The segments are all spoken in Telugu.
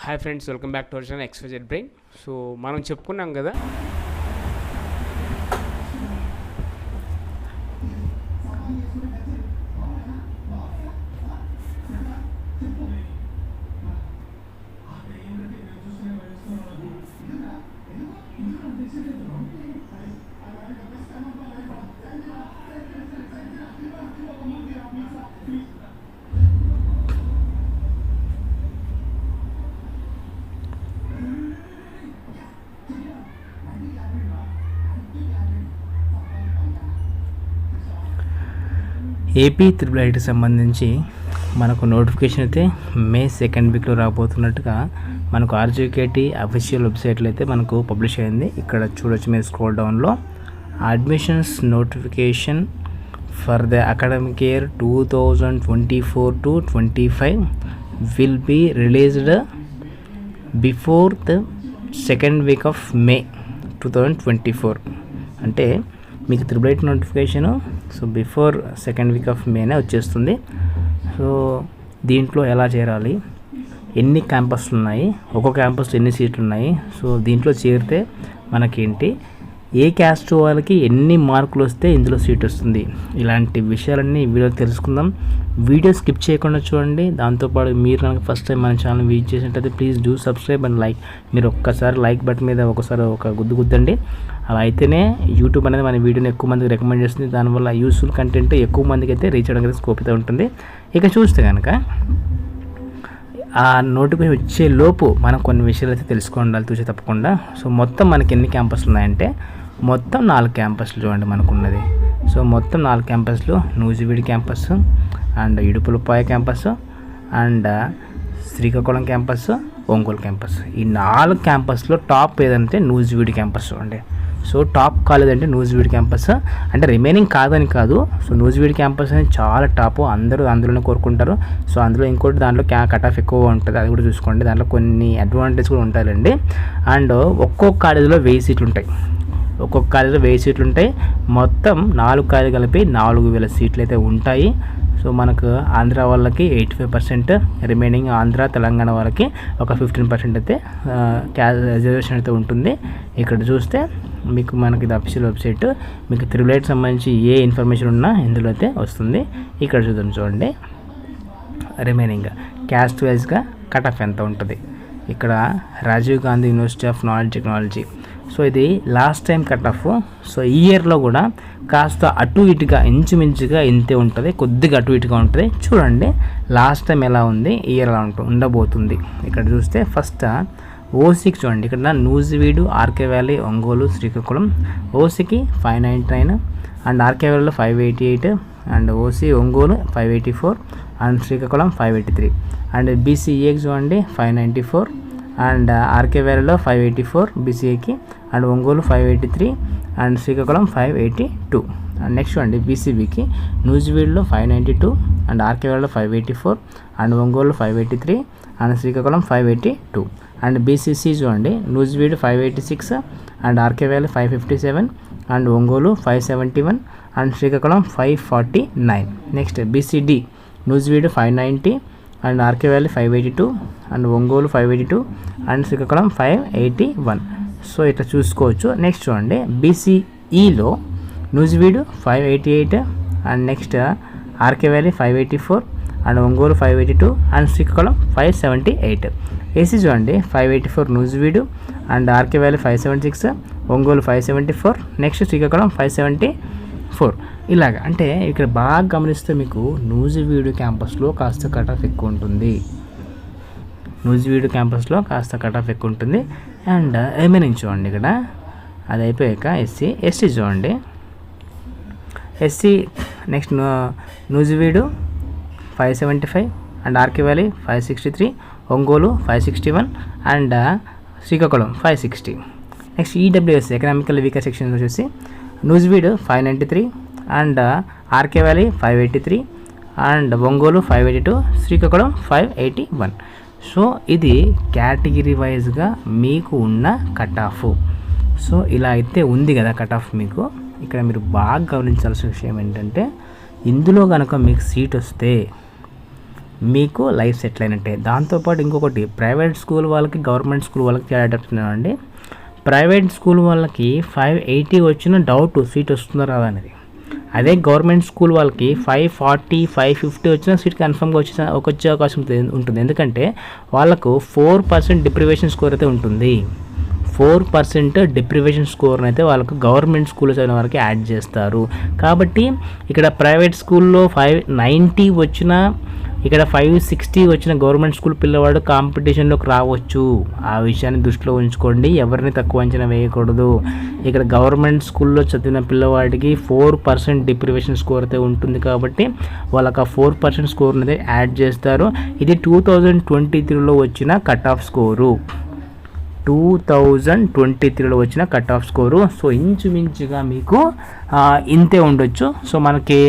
Hi friends, welcome back to our channel XYZ brain. So మనం చెప్పుకున్నాం కదా ఏపీ త్రిబుల్ ఐటీకి సంబంధించి మనకు నోటిఫికేషన్ అయితే మే 2nd వీక్లో రాబోతున్నట్టుగా మనకు ఆర్జీకేటీ అఫీషియల్ వెబ్సైట్లో అయితే మనకు పబ్లిష్ అయింది. ఇక్కడ చూడొచ్చు మీరు స్క్రోల్ డౌన్లో admissions notification for the academic year 2024-25 will be released before the 2nd week of May 2024. అంటే మీకు triple IT notification before 2nd week of మేనే వచ్చేస్తుంది. సో దీంట్లో ఎలా చేరాలి, ఎన్ని క్యాంపస్లు ఉన్నాయి, ఒక్కో క్యాంపస్లో ఎన్ని సీట్లు ఉన్నాయి, సో దీంట్లో చేరితే మనకేంటి, ఏ క్యాస్ట్ వాళ్ళకి ఎన్ని మార్కులు వస్తే ఇందులో సీట్ వస్తుంది, ఇలాంటి విషయాలన్నీ వీడియో తెలుసుకుందాం. వీడియో స్కిప్ చేయకుండా చూడండి. దాంతోపాటు మీరు కనుక ఫస్ట్ టైం మన ఛానల్ విజిట్ చేసినట్టయితే please do subscribe and like. మీరు ఒక్కసారి లైక్ బటన్ మీద ఒకసారి ఒక గుద్దండి. అలా అయితేనే యూట్యూబ్ అనేది మన వీడియోని ఎక్కువ మందికి రికమెండ్ చేస్తుంది. దానివల్ల యూస్ఫుల్ కంటెంట్ ఎక్కువ మందికి అయితే రీచ్ అవ్వడానికి స్కోప్ అయితే ఉంటుంది. ఇక చూస్తే కనుక ఆ నోటిఫికేషన్ వచ్చే లోపు మనం కొన్ని విషయాలు అయితే తెలుసుకోవాలి చూసి తప్పకుండా. సో మొత్తం మనకి ఎన్ని క్యాంపస్లు ఉన్నాయంటే మొత్తం 4 క్యాంపస్లు చూడండి మనకున్నది. సో మొత్తం 4 క్యాంపస్లు, Nuzvid campus and Idupulapaya campus and Srikakulam campus, Ongole campus. ఈ 4 క్యాంపస్లో టాప్ ఏదంటే నూజివీడు క్యాంపస్ చూడండి. సో టాప్ కాలేజ్ అంటే నూజివీడు క్యాంపస్, అంటే రిమైనింగ్ కాదని కాదు. సో నూజివీడు క్యాంపస్ అనేది చాలా టాప్, అందరూ అందులోనే కోరుకుంటారు. సో అందులో ఇంకోటి దాంట్లో కట్ ఆఫ్ ఎక్కువ ఉంటుంది, అది కూడా చూసుకోండి. దాంట్లో కొన్ని అడ్వాంటేజ్ కూడా ఉంటాయండి. అండ్ ఒక్కొక్క కాలేజీలో 1000 సీట్లు ఉంటాయి. ఒక్కొక్క కాలేజీలో 1000 సీట్లు ఉంటాయి. మొత్తం 4 కాలేజీలు కలిపి 4000 సీట్లు అయితే ఉంటాయి. సో మనకు ఆంధ్ర వాళ్ళకి 85%, రిమైనింగ్ ఆంధ్ర తెలంగాణ వాళ్ళకి ఒక 15% అయితే రిజర్వేషన్ అయితే ఉంటుంది. ఇక్కడ చూస్తే మీకు మనకి ఇది అఫీషియల్ వెబ్సైట్, మీకు త్రిబుల్ ఐటీకి సంబంధించి ఏ ఇన్ఫర్మేషన్ ఉన్నా ఇందులో అయితే వస్తుంది. ఇక్కడ చూడండి రిమైనింగ్ క్యాస్ట్ వైజ్గా కట్ ఆఫ్ ఎంత ఉంటుంది. ఇక్కడ Rajiv Gandhi university of knowledge technology, so ఇది last time cut off. So ఈ ఇయర్లో కూడా కాస్త అటు ఇటుగా ఇంచుమించుగా ఇంతే ఉంటుంది, కొద్దిగా అటు ఇటుగా ఉంటుంది. చూడండి లాస్ట్ టైం ఎలా ఉంది, ఈ ఇయర్ ఎలా ఉండబోతుంది. ఇక్కడ చూస్తే ఫస్ట్ ఓసీకి చూడండి, ఇక్కడ నూజివీడు, ఆర్కే వ్యాలీ, ఒంగోలు, శ్రీకాకుళం ఓసీకి 599 అండ్ ఆర్కే వ్యాలీలో 588 and OC Ongole 584 and Srikakulam 583 and బీసీఏకి చూడండి 594 అండ్ ఆర్కే వ్యాలీలో 584 బీసీఏకి and Ongole 583 and Srikakulam 582 and next చూడండి బీసీబీకి నూజివీడులో 592 అండ్ ఆర్కే వ్యాలీలో 584 and Ongole 583 and Srikakulam 582 and BCC చూడండి Nuzvid 586 and RK valley 557 and Ongole 571 and Srikakulam 549. Next BCD Nuzvid 590 and RK valley 582 and Ongole 582 and Srikakulam 581. So ఇట్లా చూసుకోవచ్చు. నెక్స్ట్ చూడండి బీసీఈలో Nuzvid 588 and next RK valley 584 and Ongole 582 and Srikakulam 578. ఏసీ చూడండి 584 Nuzvid and RK valley 576 Ongole 574 next Srikakulam 574. ఇలాగ అంటే ఇక్కడ బాగా గమనిస్తే మీకు నూజివీడు క్యాంపస్లో కాస్త కట్ ఆఫ్ ఎక్కువ ఉంటుంది. నూజివీడు క్యాంపస్లో కాస్త కట్ ఆఫ్ ఎక్కువ ఉంటుంది. అండ్ రిమైనింగ్ చూడండి, ఇక్కడ అది అయిపోయాక ఎస్సీ చూడండి. SC next Nuzvid 575 and RK valley 563 Ongole 561 and Srikakulam 560. Next EWS economical weaker section వచ్చేసి Nuzvid 593 and RK valley 583 and Ongole 582 Srikakulam 581. So ఇది కేటగిరీ వైజ్గా మీకు ఉన్న కట్ ఆఫ్. సో ఇలా అయితే ఉంది కదా కట్ ఆఫ్. మీకు ఇక్కడ మీరు బాగా గమనించాల్సిన విషయం ఏంటంటే ఇందులో కనుక మీకు సీట్ వస్తే మీకు లైఫ్ సెటిల్ అయినట్టే. దాంతోపాటు ఇంకొకటి ప్రైవేట్ స్కూల్ వాళ్ళకి గవర్నమెంట్ స్కూల్ వాళ్ళకి తేడా చెప్తున్నానండి. ప్రైవేట్ స్కూల్ వాళ్ళకి 580 వచ్చిన డౌట్ సీట్ వస్తుందా రాదా అనేది. అదే గవర్నమెంట్ స్కూల్ వాళ్ళకి 540 550 వచ్చిన సీట్ కన్ఫర్మ్గా వచ్చే అవకాశం ఉంటుంది. ఎందుకంటే వాళ్ళకు 4% డిప్రివేషన్ స్కోర్ అయితే ఉంటుంది. 4% డిప్రివేషన్ స్కోర్ని అయితే వాళ్ళకు గవర్నమెంట్ స్కూల్లో చదివిన వారికి యాడ్ చేస్తారు. కాబట్టి ఇక్కడ ప్రైవేట్ స్కూల్లో 590 వచ్చిన, ఇక్కడ 560 వచ్చిన గవర్నమెంట్ స్కూల్ పిల్లవాడు కాంపిటీషన్లోకి రావచ్చు. ఆ విషయాన్ని దృష్టిలో ఉంచుకోండి. ఎవరిని తక్కువ అంచనా వేయకూడదు. ఇక్కడ గవర్నమెంట్ స్కూల్లో చదివిన పిల్లవాడికి 4% డిప్రివేషన్ స్కోర్ అయితే ఉంటుంది. కాబట్టి వాళ్ళకి ఆ 4% స్కోర్ని అయితే యాడ్ చేస్తారు. ఇది 2023లో వచ్చిన కట్ ఆఫ్ స్కోరు. 2023లో వచ్చిన కట్ ఆఫ్ స్కోరు. సో ఇంచుమించుగా మీకు ఇంతే ఉండొచ్చు. సో మనకి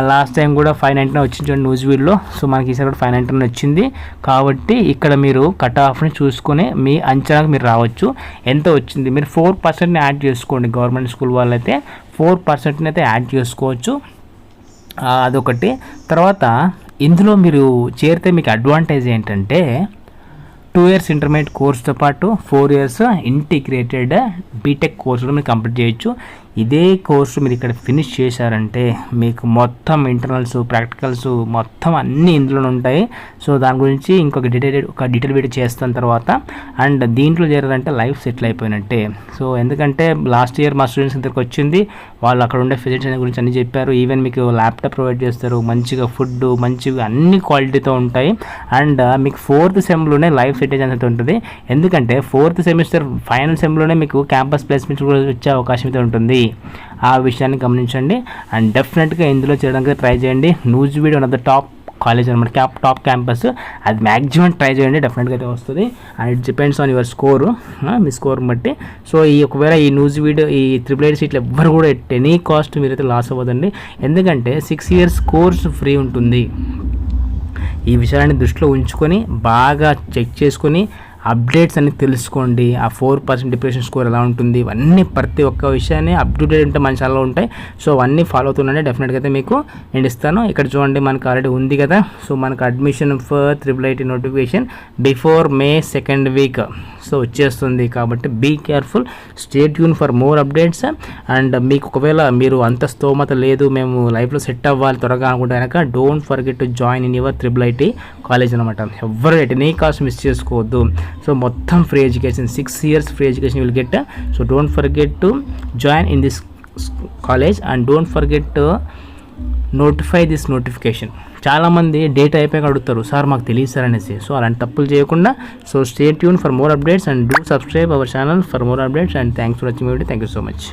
లాస్ట్ టైం కూడా 599 వచ్చింది న్యూస్ వీడ్లో. సో మనకి ఈసారి కూడా 599 వచ్చింది. కాబట్టి ఇక్కడ మీరు కట్ ఆఫ్ని చూసుకొని మీ అంచనాకు మీరు రావచ్చు. ఎంత వచ్చింది మీరు 4%ని యాడ్ చేసుకోండి. గవర్నమెంట్ స్కూల్ వాళ్ళైతే 4%ని అయితే యాడ్ చేసుకోవచ్చు. అదొకటి. తర్వాత ఇందులో మీరు చేరితే మీకు అడ్వాంటేజ్ ఏంటంటే 2 years ఇంటర్మీడియట్ కోర్సుతో పాటు 4 years ఇంటిగ్రేటెడ్ బీటెక్ కోర్సులు మీరు కంప్లీట్ చేయొచ్చు. ఇదే కోర్సు మీరు ఇక్కడ ఫినిష్ చేశారంటే మీకు మొత్తం ఇంటర్నల్స్ ప్రాక్టికల్స్ మొత్తం అన్నీ ఇందులోనే ఉంటాయి. సో దాని గురించి ఇంకొక డీటెయిల్ వీడియో చేస్తాను తర్వాత. అండ్ దీంట్లో చేరారంటే లైఫ్ సెటిల్ అయిపోయినట్టే. సో ఎందుకంటే లాస్ట్ ఇయర్ మా స్టూడెంట్స్ దగ్గరికి వచ్చింది, వాళ్ళు అక్కడ ఉండే ఫెసిలిటీస్ గురించి అన్నీ చెప్పారు. ఈవెన్ మీకు ల్యాప్టాప్ ప్రొవైడ్ చేస్తారు, మంచిగా ఫుడ్ మంచిగా అన్ని క్వాలిటీతో ఉంటాయి. అండ్ మీకు 4th సెమ్లోనే లైఫ్ సెటిల్ అనేది ఉంటుంది. ఎందుకంటే 4th సెమిస్టర్ ఫైనల్ సెమ్లోనే మీకు క్యాంపస్ ప్లేస్మెంట్స్ కూడా వచ్చే అవకాశం అయితే ఉంటుంది. ఆ విషయాన్ని గమనించండి. అండ్ డెఫినెట్గా ఇందులో చేయడానికి ట్రై చేయండి. News video one of the top college అనమాట, టాప్ క్యాంపస్. అది మ్యాక్సిమం ట్రై చేయండి, డెఫినెట్గా అయితే వస్తుంది. And it depends on your score, me score బట్టి. సో ఒకవేళ ఈ న్యూస్ వీడియో ఈ 888 సీట్లు ఎవ్వరు కూడా ఎట్ ఎనీ కాస్ట్ మీరైతే లాస్ అవ్వదండి. ఎందుకంటే 6 years కోర్స్ ఫ్రీ ఉంటుంది. ఈ విషయాన్ని దృష్టిలో ఉంచుకొని బాగా చెక్ చేసుకొని అప్డేట్స్ అన్ని తెలుసుకోండి. ఆ 4% డిప్రెషన్ స్కోర్ ఎలా ఉంటుంది, ఇవన్నీ ప్రతి ఒక్క విషయాన్ని అప్డేట్ ఉంటే మన ఛానల్లో ఉంటాయి. సో అవన్నీ ఫాలో అవుతుండండి. డెఫినెట్గా అయితే మీకు నేను ఇస్తాను. ఇక్కడ చూడండి మనకు ఆల్రెడీ ఉంది కదా. సో మనకు admission for IIIT notification before May 2nd week so వచ్చేస్తుంది. కాబట్టి be careful, stay tuned for more updates. And మీకు ఒకవేళ మీరు అంత స్తోమత లేదు, మేము లైఫ్లో సెట్ అవ్వాలి త్వరగా అనుకుంటే కనుక don't forget to join in your IIIT college అనమాట. ఎవరు ఎట్ ఎనీ కాస్ట్ మిస్ చేసుకోవద్దు. సో మొత్తం free education, 6 years free education will get. So don't forget to join in this college and don't forget to notify this notification. చాలామంది డేట్ అయిపోయాక అడుగుతారు, సార్ మాకు తెలియదు సార్ అనేసి. సో అలాంటి తప్పులు చేయకుండా so stay tuned for more updates and do subscribe our channel for more updates. And thanks for watching video. Thank you so much.